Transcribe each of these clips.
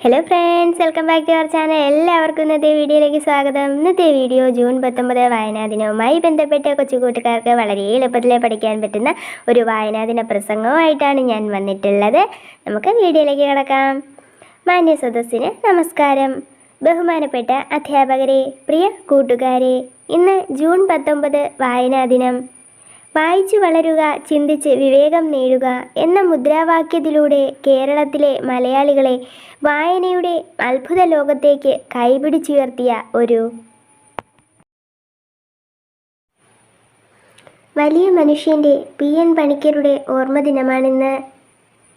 Hello friends, welcome back to our channel. എല്ലാവർക്കും ഇന്നത്തെ വീഡിയോയിലേക്ക് സ്വാഗതം. ഇന്നത്തെ വീഡിയോ ജൂൺ 19 വായനാ ദിനവുമായി ബന്ധപ്പെട്ട കൊച്ചു കൂട്ടുകാർക്ക് വളരെ എളുപ്പത്തിൽ പഠിക്കാൻ പറ്റുന്ന ഒരു വായനാ ദിന പ്രസംഗവുമായിട്ടാണ് ഞാൻ വന്നിട്ടുള്ളത്. നമുക്ക് വീഡിയോയിലേക്ക് കിടക്കാം. മാന്യ സദസ്സിന് നമസ്കാരം. ബഹുമാനപ്പെട്ട അധ്യാപകരെ, പ്രിയ കൂട്ടുകാരെ, ഇന്ന് ജൂൺ 19 വായനാ ദിനം. വായിച്ചു വളരുക, ചിന്തിച്ച് വിവേകം നേടുക എന്ന മുദ്രാവാക്യത്തിലൂടെ കേരളത്തിലെ മലയാളികളെ വായനയുടെ അത്ഭുത ലോകത്തേക്ക് കൈപിടിച്ചുയർത്തിയ ഒരു വലിയ മനുഷ്യൻ്റെ PN പണിക്കരുടെ ഓർമ്മദിനമാണിന്ന്.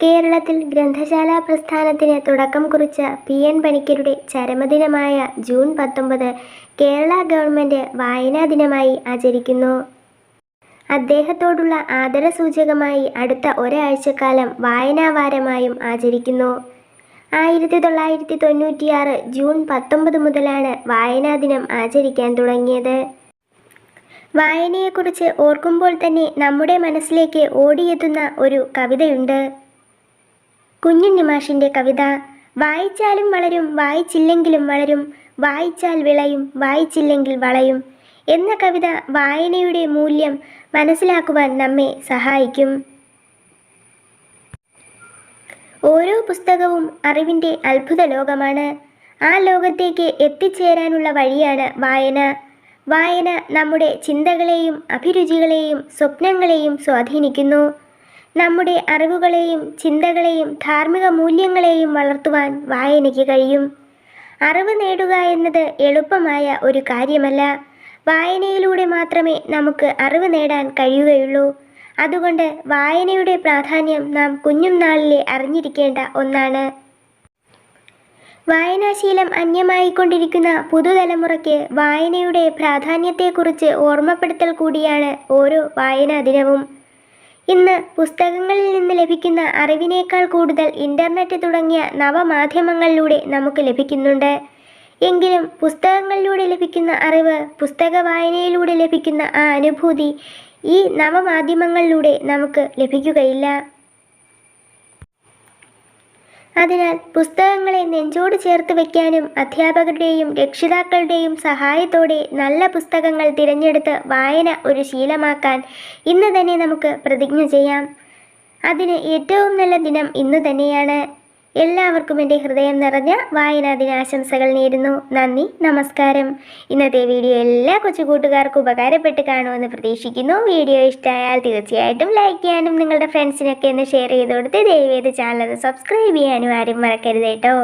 കേരളത്തിൽ ഗ്രന്ഥശാലാ പ്രസ്ഥാനത്തിന് തുടക്കം കുറിച്ച PN പണിക്കരുടെ ചരമദിനമായ ജൂൺ 19 കേരള ഗവൺമെൻറ് വായനാ ദിനമായി ആചരിക്കുന്നു. അദ്ദേഹത്തോടുള്ള ആദരസൂചകമായി അടുത്ത ഒരാഴ്ചക്കാലം വായനാവാരമായും ആചരിക്കുന്നു. 1996 ജൂൺ 19 മുതലാണ് വായനാ ദിനം ആചരിക്കാൻ തുടങ്ങിയത്. വായനയെക്കുറിച്ച് ഓർക്കുമ്പോൾ തന്നെ നമ്മുടെ മനസ്സിലേക്ക് ഓടിയെത്തുന്ന ഒരു കവിതയുണ്ട്. കുഞ്ഞുണ്ണി മാഷിൻ്റെ കവിത. വായിച്ചാലും വളരും, വായിച്ചില്ലെങ്കിലും വളരും, വായിച്ചാൽ വിളയും, വായിച്ചില്ലെങ്കിൽ വളയും എന്ന കവിത വായനയുടെ മൂല്യം മനസ്സിലാക്കുവാൻ നമ്മെ സഹായിക്കും. ഓരോ പുസ്തകവും അറിവിൻ്റെ അത്ഭുത ലോകമാണ്. ആ ലോകത്തേക്ക് എത്തിച്ചേരാനുള്ള വഴിയാണ് വായന. വായന നമ്മുടെ ചിന്തകളെയും അഭിരുചികളെയും സ്വപ്നങ്ങളെയും സ്വാധീനിക്കുന്നു. നമ്മുടെ അറിവുകളെയും ചിന്തകളെയും ധാർമ്മിക മൂല്യങ്ങളെയും വളർത്തുവാൻ വായനയ്ക്ക് കഴിയും. അറിവ് നേടുക എന്നത് എളുപ്പമായ ഒരു കാര്യമല്ല. വായനയിലൂടെ മാത്രമേ നമുക്ക് അറിവ് നേടാൻ കഴിയുകയുള്ളൂ. അതുകൊണ്ട് വായനയുടെ പ്രാധാന്യം നാം കുഞ്ഞും നാളിലെ അറിഞ്ഞിരിക്കേണ്ട ഒന്നാണ്. വായനാശീലം അന്യമായിക്കൊണ്ടിരിക്കുന്ന പുതുതലമുറയ്ക്ക് വായനയുടെ പ്രാധാന്യത്തെക്കുറിച്ച് ഓർമ്മപ്പെടുത്തൽ കൂടിയാണ് ഓരോ വായനാ ദിനവും. ഇന്ന് പുസ്തകങ്ങളിൽ നിന്ന് ലഭിക്കുന്ന അറിവിനേക്കാൾ കൂടുതൽ ഇൻ്റർനെറ്റ് തുടങ്ങിയ നവമാധ്യമങ്ങളിലൂടെ നമുക്ക് ലഭിക്കുന്നുണ്ട്. എങ്കിലും പുസ്തകങ്ങളിലൂടെ ലഭിക്കുന്ന അറിവ്, പുസ്തക വായനയിലൂടെ ലഭിക്കുന്ന ആ അനുഭൂതി ഈ നവമാധ്യമങ്ങളിലൂടെ നമുക്ക് ലഭിക്കുകയില്ല. അതിനാൽ പുസ്തകങ്ങളെ നെഞ്ചോട് ചേർത്ത് വയ്ക്കാനും അധ്യാപകരുടെയും രക്ഷിതാക്കളുടെയും സഹായത്തോടെ നല്ല പുസ്തകങ്ങൾ തിരഞ്ഞെടുത്ത് വായന ഒരു ശീലമാക്കാൻ ഇന്ന് തന്നെ നമുക്ക് പ്രതിജ്ഞ ചെയ്യാം. അതിന് ഏറ്റവും നല്ല ദിനം ഇന്ന് തന്നെയാണ്. എല്ലാവർക്കും എൻ്റെ ഹൃദയം നിറഞ്ഞ വായനാ ദിനാശംസകൾ നേരുന്നു. നന്ദി, നമസ്കാരം. ഇന്നത്തെ വീഡിയോ എല്ലാ കൊച്ചു കൂട്ടുകാർക്കും ഉപകാരപ്പെട്ട് കാണുമെന്ന് പ്രതീക്ഷിക്കുന്നു. വീഡിയോ ഇഷ്ടമായാൽ തീർച്ചയായിട്ടും ലൈക്ക് ചെയ്യാനും നിങ്ങളുടെ ഫ്രണ്ട്സിനൊക്കെ ഒന്ന് ഷെയർ ചെയ്ത് കൊടുത്ത് ദയവേത് ചാനൽ സബ്സ്ക്രൈബ് ചെയ്യാനും ആരും മറക്കരുത് കേട്ടോ.